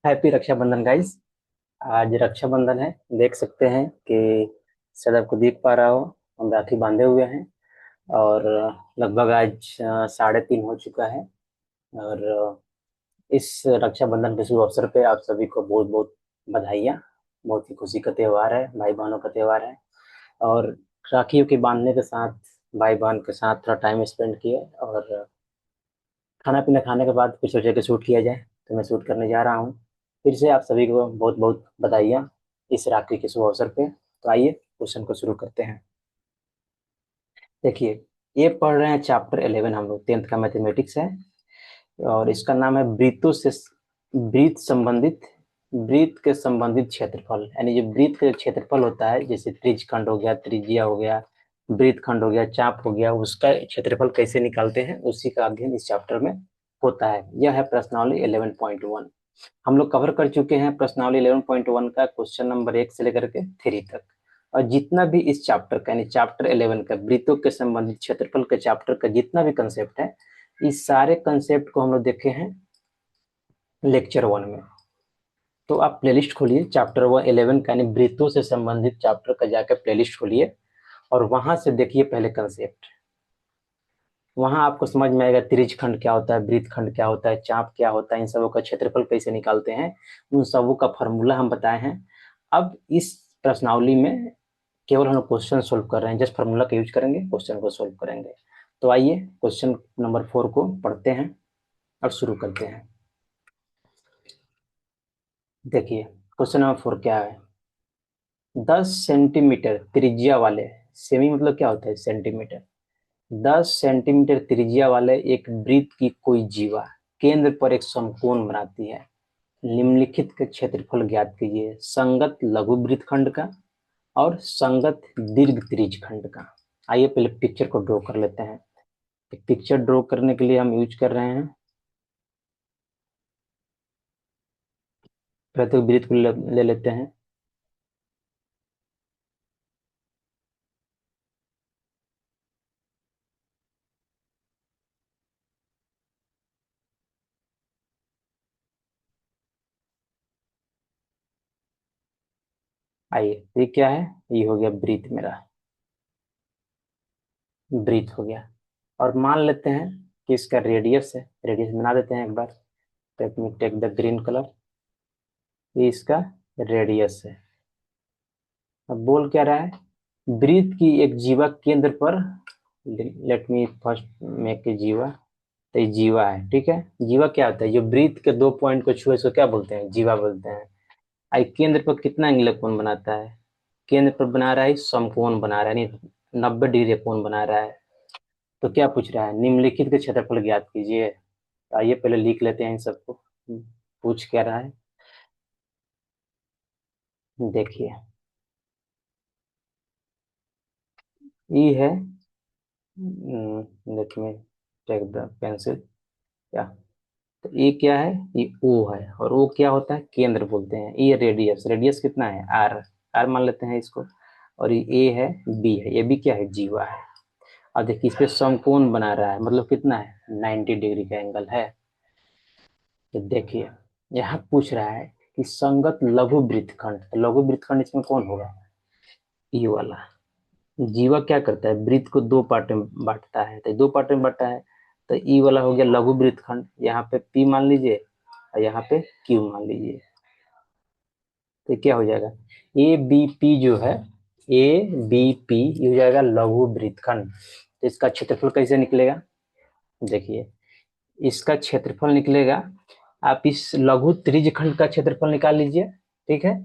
Happy Rakshabandhan guys. आज रक्षाबंधन है। देख सकते हैं कि शायद आपको दिख पा रहा हो, हम राखी बांधे हुए हैं। और लगभग आज 3:30 हो चुका है। और इस रक्षाबंधन के शुभ अवसर पे आप सभी को बहुत बहुत बधाइयाँ। बहुत ही खुशी का त्यौहार है, भाई बहनों का त्यौहार है। और राखियों के बांधने के साथ भाई बहन के साथ थोड़ा टाइम स्पेंड किए, और खाना पीना खाने के बाद फिर सोचा कि शूट किया जाए, तो मैं शूट करने जा रहा हूँ। फिर से आप सभी को बहुत बहुत बधाइयाँ इस राखी के शुभ अवसर पे। तो आइए क्वेश्चन को शुरू करते हैं। देखिए, ये पढ़ रहे हैं चैप्टर 11, हम लोग 10th का मैथमेटिक्स है। और इसका नाम है वृत्तों से वृत्त संबंधित वृत्त के संबंधित क्षेत्रफल, यानी जो वृत्त का क्षेत्रफल होता है, जैसे त्रिज्यखंड हो गया, त्रिज्या हो गया, वृत्तखंड हो गया, चाप हो गया, उसका क्षेत्रफल कैसे निकालते हैं उसी का अध्ययन इस चैप्टर में होता है। यह है प्रश्नावली 11.1। हम लोग कवर कर चुके हैं प्रश्नावली 11.1 का क्वेश्चन नंबर 1 से लेकर के 3 तक। और जितना भी इस चैप्टर का, यानी चैप्टर 11 का वृत्तों के संबंधित क्षेत्रफल के चैप्टर का जितना भी कंसेप्ट है, इस सारे कंसेप्ट को हम लोग देखे हैं लेक्चर 1 में। तो आप प्लेलिस्ट खोलिए, चैप्टर 11 का यानी वृत्तों से संबंधित चैप्टर का जाकर प्लेलिस्ट खोलिए, और वहां से देखिए पहले कंसेप्ट। वहां आपको समझ में आएगा त्रिज्यखंड क्या होता है, वृत्तखंड क्या होता है, चाप क्या होता है, इन सबों का क्षेत्रफल कैसे निकालते हैं, उन सबों का फॉर्मूला हम बताए हैं। अब इस प्रश्नावली में केवल हम लोग क्वेश्चन सोल्व कर रहे हैं, जस्ट फार्मूला का यूज करेंगे, क्वेश्चन को सोल्व करेंगे। तो आइए क्वेश्चन नंबर 4 को पढ़ते हैं और शुरू करते हैं। देखिए क्वेश्चन नंबर 4 क्या है। 10 सेंटीमीटर त्रिज्या वाले, सेमी मतलब क्या होता है सेंटीमीटर, 10 सेंटीमीटर त्रिज्या वाले एक वृत्त की कोई जीवा केंद्र पर एक समकोण बनाती है। निम्नलिखित के क्षेत्रफल ज्ञात कीजिए, संगत लघु वृत्तखंड का और संगत दीर्घ त्रिज्यखंड का। आइए पहले पिक्चर को ड्रॉ कर लेते हैं। पिक्चर ड्रॉ करने के लिए हम यूज कर रहे हैं, प्रत्येक वृत्त को ले लेते हैं। आइए, ये क्या है, ये हो गया वृत्त, मेरा वृत्त हो गया। और मान लेते हैं कि इसका रेडियस है, रेडियस बना देते हैं एक बार। Let me take the green colour. ये इसका रेडियस है। अब बोल क्या रहा है, वृत्त की एक जीवा केंद्र पर, let me first make a जीवा। तो ये जीवा है, ठीक है। जीवा क्या होता है, जो वृत्त के दो पॉइंट को छुए इसको क्या बोलते हैं, जीवा बोलते हैं। आई केंद्र पर कितना एंगुलर कोण बनाता है, केंद्र पर बना रहा है समकोण बना रहा है, यानी 90 डिग्री कोण बना रहा है। तो क्या पूछ रहा है, निम्नलिखित के क्षेत्रफल ज्ञात कीजिए। तो आइए पहले लिख लेते हैं इन सबको। पूछ क्या रहा है, देखिए। ई है, let me take the pencil. क्या, तो ये क्या है, ये ओ है, और ओ क्या होता है, केंद्र बोलते हैं। ये रेडियस, रेडियस कितना है, आर, आर मान लेते हैं इसको। और ये ए है, बी है, ये भी क्या है, जीवा है। अब देखिए इस पे समकोण बना रहा है, मतलब कितना है, 90 डिग्री का एंगल है। तो देखिए यहाँ पूछ रहा है कि संगत लघु वृत्तखंड, तो लघु वृत्तखंड इसमें कौन होगा, ये वाला। जीवा क्या करता है, वृत्त को दो पार्ट में बांटता है, तो दो पार्ट में बांटा है। तो ई वाला हो गया लघु वृत्तखंड, यहाँ पे पी मान लीजिए और यहाँ पे क्यू मान लीजिए। तो क्या हो जाएगा, ए बी पी जो है, ए बी पी ये हो जाएगा लघु वृत्तखंड। तो इसका क्षेत्रफल कैसे निकलेगा, देखिए इसका क्षेत्रफल निकलेगा, आप इस लघु त्रिज्यखंड का क्षेत्रफल निकाल लीजिए, ठीक है।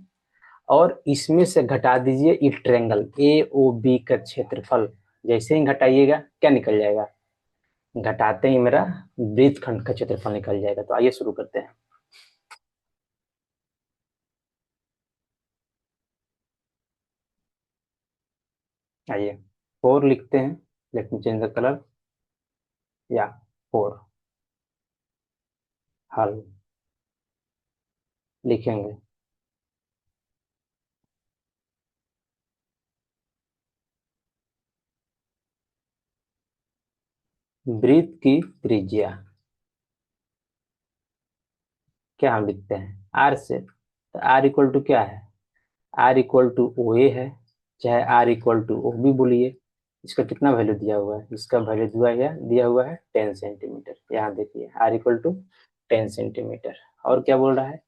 और इसमें से घटा दीजिए ये ट्रेंगल ए ओ बी का क्षेत्रफल। जैसे ही घटाइएगा क्या निकल जाएगा, घटाते ही मेरा वृत्तखंड का क्षेत्रफल निकल जाएगा। तो आइए शुरू करते हैं। आइए 4 लिखते हैं, late me change the colour, या 4 हल लिखेंगे। वृत्त की त्रिज्या क्या हम लिखते हैं, आर से, तो आर इक्वल टू क्या है, R equal to O A है, चाहे R equal to O B बोलिए। इसका कितना वैल्यू दिया हुआ है, इसका वैल्यू दिया हुआ है 10 सेंटीमीटर। यहाँ देखिए आर इक्वल टू 10 सेंटीमीटर। और क्या बोल रहा है,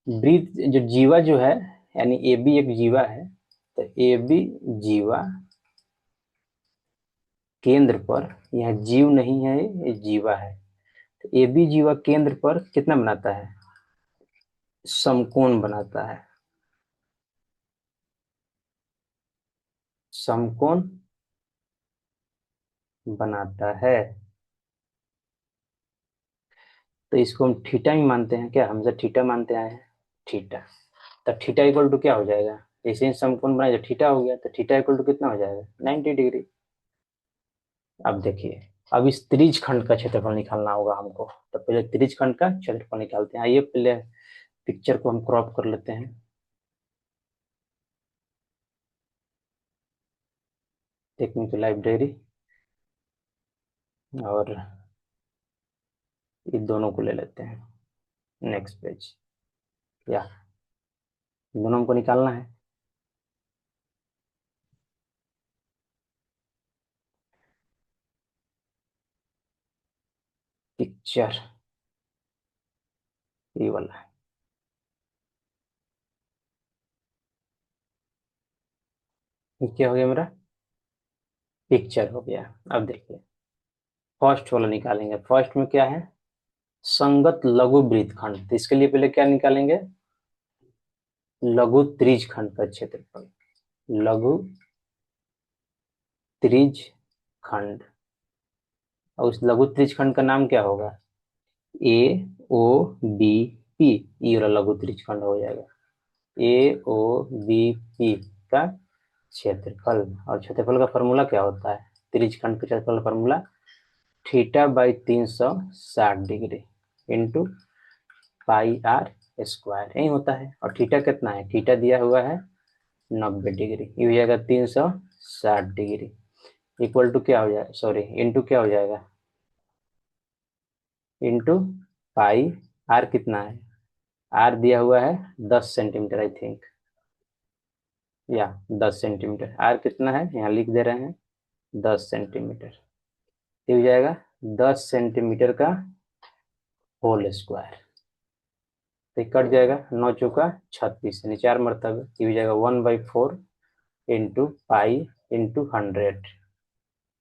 ब्रीथ जो जीवा जो है, यानी ए बी एक जीवा है, तो ए बी जीवा केंद्र पर, यह जीव नहीं है ये जीवा है, तो ए बी जीवा केंद्र पर कितना बनाता है, समकोण बनाता है, समकोण बनाता है। तो इसको हम थीटा ही मानते हैं क्या, हमसे थीटा मानते आए हैं, थीटा। तो थीटा इक्वल टू क्या हो जाएगा, जैसे ही समकोण बनाया तो थीटा हो गया, तो थीटा इक्वल टू कितना हो जाएगा, 90 डिग्री। अब देखिए, अब इस त्रिज खंड का क्षेत्रफल निकालना होगा हमको, तो पहले त्रिज खंड का क्षेत्रफल निकालते हैं। आइए पहले पिक्चर को हम क्रॉप कर लेते हैं, टेक्निकल लाइब्रेरी, और ये दोनों को ले लेते हैं नेक्स्ट पेज, या दोनों हमको निकालना है। पिक्चर ये वाला है, ये क्या हो गया मेरा, पिक्चर हो गया। अब देखिए फर्स्ट वाला निकालेंगे, फर्स्ट में क्या है, संगत लघु वृत्तखंड, तो इसके लिए पहले क्या निकालेंगे, लघु त्रिज खंड का क्षेत्रफल, लघु त्रिज खंड। और उस लघु त्रिज खंड का नाम क्या होगा, ए ओ बी पी, ये वाला लघु त्रिज खंड हो जाएगा, ए ओ बी पी का क्षेत्रफल। और क्षेत्रफल का फॉर्मूला क्या होता है, त्रिज खंड का क्षेत्रफल का formula theta by 360 degree into pi R square, यही होता है। और थीटा कितना है, थीटा दिया हुआ है 90 डिग्री, ये हो जाएगा 360 डिग्री, इक्वल टू क्या हो जाएगा, सॉरी इंटू क्या हो जाएगा, इंटू पाई आर कितना है, आर दिया हुआ है 10 सेंटीमीटर आई थिंक, या 10 सेंटीमीटर, आर कितना है यहाँ लिख दे रहे हैं 10 सेंटीमीटर, ये हो जाएगा 10 सेंटीमीटर का होल स्क्वायर। तो कट जाएगा, 9 चौका 36, यानी 4 मरतबे, ये हो जाएगा 1/4 इंटू पाई इंटू 100,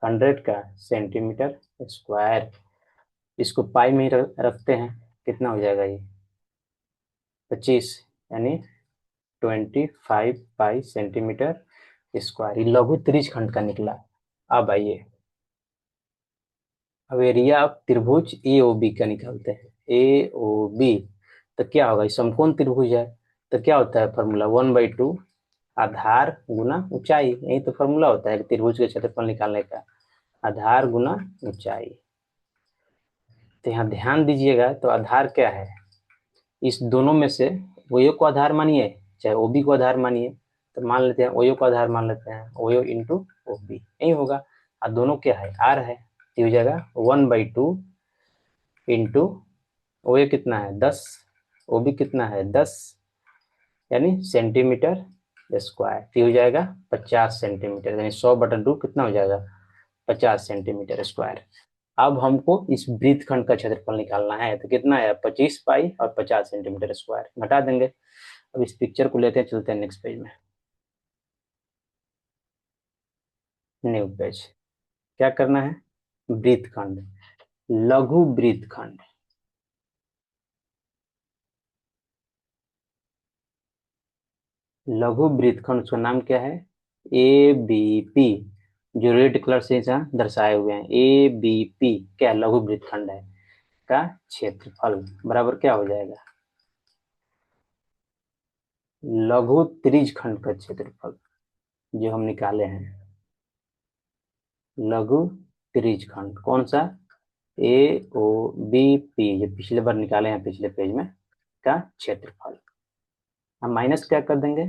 100 का सेंटीमीटर स्क्वायर। इसको पाई में ही रखते हैं, कितना हो जाएगा ये 25, यानी 25 पाई सेंटीमीटर स्क्वायर। ये लघु त्रिज खंड का निकला। अब आइए, अब एरिया ऑफ त्रिभुज ए ओ बी का निकालते हैं, ए ओ बी, तो क्या होगा, समकोण त्रिभुज है, तो क्या होता है फॉर्मूला 1/2 आधार गुना ऊंचाई, यही तो फॉर्मूला होता है त्रिभुज के क्षेत्रफल निकालने का, आधार गुना ऊंचाई। तो यहाँ ध्यान दीजिएगा, तो आधार क्या है, इस दोनों में से ओयो को आधार मानिए चाहे ओबी को आधार मानिए, तो मान लेते हैं ओयो को आधार मान लेते हैं, ओयो इंटू ओबी यही होगा। और दोनों क्या है, आर है, तो हो जाएगा 1/2 इंटू ओयो कितना है 10, ओबी कितना है 10, यानी सेंटीमीटर स्क्वायर, तो हो जाएगा 50 सेंटीमीटर, यानी 100/2 कितना हो जाएगा 50 सेंटीमीटर स्क्वायर। अब हमको इस वृत्त खंड का क्षेत्रफल निकालना है, तो कितना है 25 पाई और 50 सेंटीमीटर स्क्वायर, घटा देंगे। अब इस पिक्चर को लेते हैं, चलते हैं नेक्स्ट पेज में, न्यू पेज। क्या करना है, वृत्त खंड, लघु वृत्त खंड, लघु वृत्त खंड, उसका नाम क्या है, ए बी पी, जो रेड कलर से यहाँ दर्शाए हुए हैं, ए बी पी क्या लघु वृत्त खंड है का क्षेत्रफल बराबर क्या हो जाएगा, लघु त्रिज खंड का क्षेत्रफल जो हम निकाले हैं, लघु त्रिज खंड कौन सा, ए ओ बी पी, जो पिछले बार निकाले हैं पिछले पेज में, का क्षेत्रफल। हम माइनस क्या कर देंगे,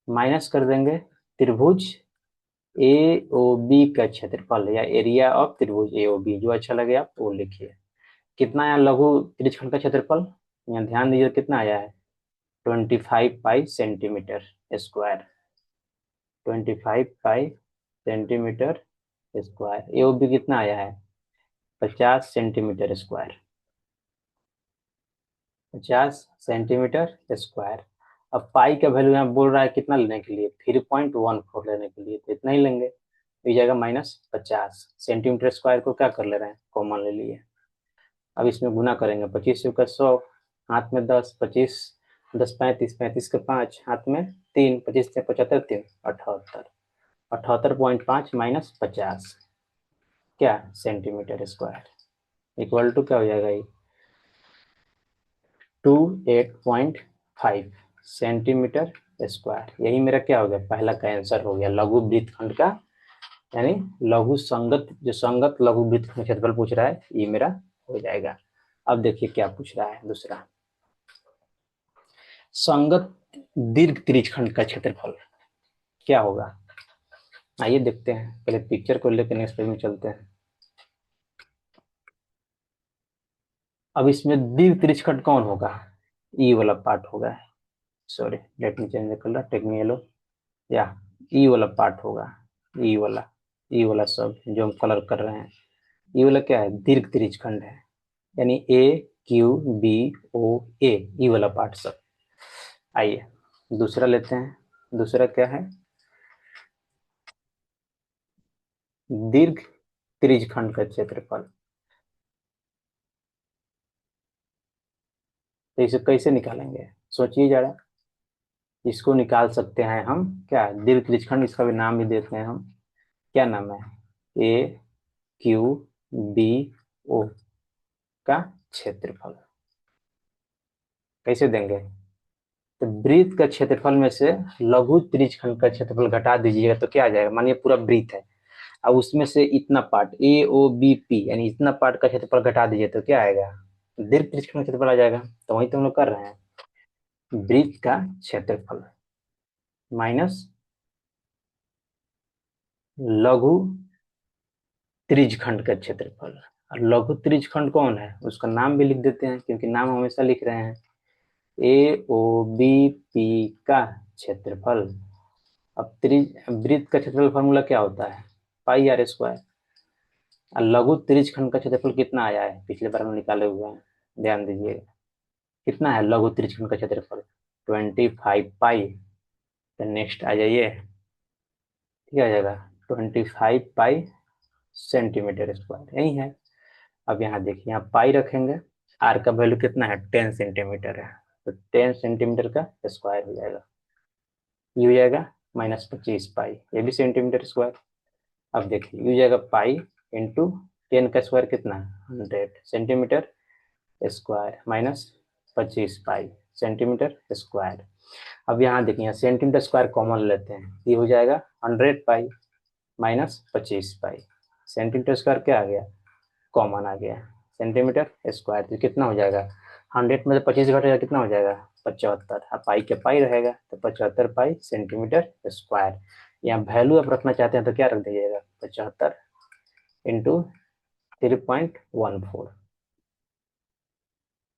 माइनस कर देंगे त्रिभुज ए ओ बी का क्षेत्रफल, या एरिया ऑफ त्रिभुज ए ओ बी, जो अच्छा लगे आप वो लिखिए। कितना आया लघु त्रिज खंड का क्षेत्रफल, यहाँ ध्यान दीजिए कितना आया है 25 पाई सेंटीमीटर स्क्वायर, 25 पाई सेंटीमीटर स्क्वायर। ये भी कितना आया है? 50 सेंटीमीटर स्क्वायर, 50 सेंटीमीटर स्क्वायर। अब पाई का वैल्यू यहाँ बोल रहा है कितना लेने के लिए? 3.14 लेने के लिए, तो इतना ही लेंगे, हो जाएगा -50 सेंटीमीटर स्क्वायर को क्या कर ले रहे हैं? कॉमन ले लिए। अब इसमें गुना करेंगे, 25 का 100, हाथ में 10, 25 10 35, 35 के 5, हाथ में 3, 25 से 75, 3 78, 78.5 -50 क्या? सेंटीमीटर स्क्वायर इक्वल टू क्या हो जाएगा? ये 28.5 सेंटीमीटर स्क्वायर। यही मेरा क्या हो गया? पहला का आंसर हो गया लघु वृत्तखंड का, यानी लघु संगत, जो संगत लघु वृत्तखंड क्षेत्रफल पूछ रहा है, ये मेरा हो जाएगा। अब देखिए क्या पूछ रहा है दूसरा, संगत दीर्घ त्रिज्यखंड का क्षेत्रफल क्या होगा? आइए देखते हैं, पहले पिक्चर को लेकर नेक्स्ट पेज में चलते हैं। अब इसमें दीर्घ त्रिज्यखंड कौन होगा? ई वाला पार्ट होगा, sorry let me change the colour, take me yellow, या ई वाला पार्ट होगा, ई वाला, ई वाला सब जो हम कलर कर रहे हैं, ई वाला क्या है? दीर्घ त्रिज्यखंड है, यानी ए क्यू बी ओ ए, ई वाला पार्ट सब। आइए दूसरा लेते हैं, दूसरा क्या है? दीर्घ त्रिज्यखंड का क्षेत्रफल। तो इसे कैसे निकालेंगे? सोचिए जरा। इसको निकाल सकते हैं हम क्या? दीर्घ त्रिज्यखंड, इसका भी नाम भी देते हैं हम, क्या नाम है? ए क्यू बी ओ का क्षेत्रफल। कैसे देंगे? तो वृत्त का क्षेत्रफल में से लघु त्रिज्यखंड का क्षेत्रफल घटा दीजिएगा तो क्या आ जाएगा? मानिए पूरा वृत्त है, अब उसमें से इतना part A O B P, यानी इतना पार्ट का क्षेत्रफल घटा दीजिए तो क्या आएगा? दीर्घ त्रिज्यखंड का क्षेत्रफल आ जाएगा। तो वही तो हम लोग कर रहे हैं, वृत्त का क्षेत्रफल माइनस लघु त्रिज्यखंड का क्षेत्रफल। और लघु त्रिज्यखंड कौन है? उसका नाम भी लिख देते हैं, क्योंकि नाम हमेशा लिख रहे हैं। ए ओ बी पी का क्षेत्रफल। अब वृत्त का क्षेत्रफल फॉर्मूला क्या होता है? पाई आर स्क्वायर। और लघु त्रिज्यखंड का क्षेत्रफल कितना आया है? पिछले बार हम निकाले हुए हैं, ध्यान दीजिएगा। कितना है लघु त्रिज्यखंड का क्षेत्रफल? 25 पाई। तो नेक्स्ट आ जाइए, ठीक आ जाएगा 25 पाई सेंटीमीटर स्क्वायर, यही है। अब यहाँ देखिए, यहाँ पाई रखेंगे, आर का वैल्यू कितना है? 10 सेंटीमीटर है, तो 10 सेंटीमीटर का स्क्वायर हो जाएगा, ये हो जाएगा -25 पाई, ये भी सेंटीमीटर स्क्वायर। अब देखिए ये हो जाएगा पाई इंटू 10 का स्क्वायर कितना? 100 सेंटीमीटर स्क्वायर माइनस 25 पाई सेंटीमीटर स्क्वायर। अब यहाँ देखिए, यहाँ सेंटीमीटर स्क्वायर कॉमन लेते हैं, ये हो जाएगा 100 पाई माइनस 25 पाई। सेंटीमीटर स्क्वायर क्या आ गया? कॉमन आ गया, सेंटीमीटर स्क्वायर। तो कितना हो जाएगा? 100 में से 25 घटेगा, कितना हो जाएगा? 75। अब पाई के पाई रहेगा, तो 75 पाई सेंटीमीटर स्क्वायर। यहाँ वैल्यू आप रखना चाहते हैं तो क्या रख दीजिएगा? 75 इंटू 3.14,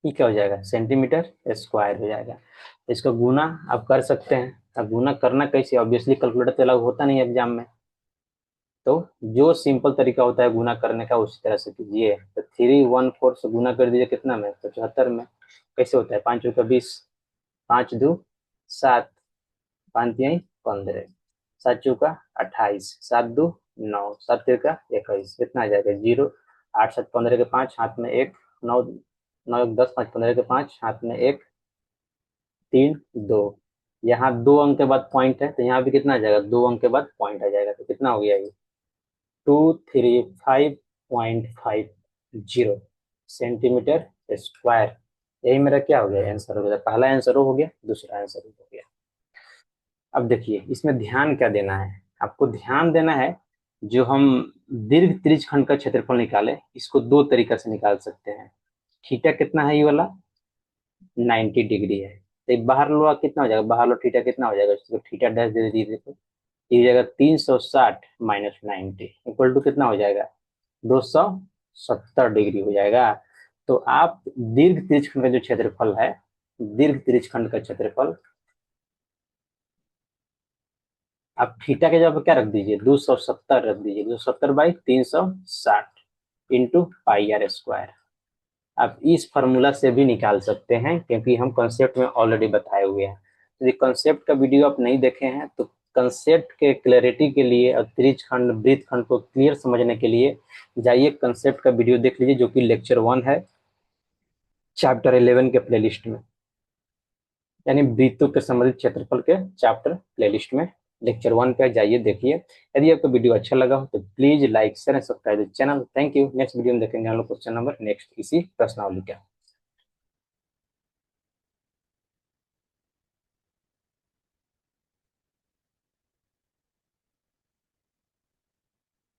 ये क्या हो जाएगा? सेंटीमीटर स्क्वायर हो जाएगा। इसको गुना आप कर सकते हैं। अब गुना करना कैसे? ऑब्वियसली कैलकुलेटर तो अलग होता नहीं एग्जाम में, तो जो सिंपल तरीका होता है गुना करने का उसी तरह से कीजिए। तो 314 से गुना कर दीजिए, कितना में? 75 में। कैसे होता है? 5 का 20, 5 दो 7, 5 तिहाई 15, 7 चौका 28, 7 दो 9, 7 तिरका 21, कितना आ जाएगा? 0, 8 7 15 के 5, हाथ में 1, 9 9 1 10, 5 15 के 5, हाथ में 1, 3 2, यहाँ 2 अंक के बाद पॉइंट है, तो यहाँ भी कितना आ जाएगा? 2 अंक के बाद पॉइंट आ जाएगा, तो कितना हो गया ये? 235.50 सेंटीमीटर स्क्वायर। यही मेरा क्या हो गया? आंसर हो गया। पहला आंसर हो गया, दूसरा आंसर हो गया। अब देखिए इसमें ध्यान क्या देना है? आपको ध्यान देना है, जो हम दीर्घ त्रिज्यखंड का क्षेत्रफल निकाले, इसको दो तरीका से निकाल सकते हैं। थीटा कितना है? ये वाला 90 डिग्री है, तो बाहर लो कितना हो जाएगा? बाहर लो थीटा कितना हो जाएगा? इसको थीटा डैश दे दीजिए, देखो ये हो जाएगा 360 माइनस 90 इक्वल टू कितना हो जाएगा? 270 डिग्री हो जाएगा। तो आप दीर्घ त्रिज्यखंड का जो क्षेत्रफल है दीर्घ त्रिज्यखंड का क्षेत्रफल, आप थीटा के जगह क्या रख दीजिए, 270 रख दीजिए, 270/360 इंटू पाई आर स्क्वायर। आप इस फॉर्मूला से भी निकाल सकते हैं क्योंकि हम कंसेप्ट में ऑलरेडी बताए हुए हैं। यदि कंसेप्ट का वीडियो आप नहीं देखे हैं तो कंसेप्ट के क्लैरिटी के लिए और त्रिज्यखंड वृत्तखंड को क्लियर समझने के लिए जाइए कंसेप्ट का वीडियो देख लीजिए, जो कि लेक्चर 1 है चैप्टर 11 के प्लेलिस्ट में, यानी वृत्तों के संबंधित क्षेत्रफल के चैप्टर प्लेलिस्ट में लेक्चर 1 पे जाइए देखिए। यदि आपको वीडियो अच्छा लगा हो तो please like share and subscribe the channel. Thank you. Next video में देखेंगे हम लोग क्वेश्चन नंबर नेक्स्ट इसी प्रश्नावली का।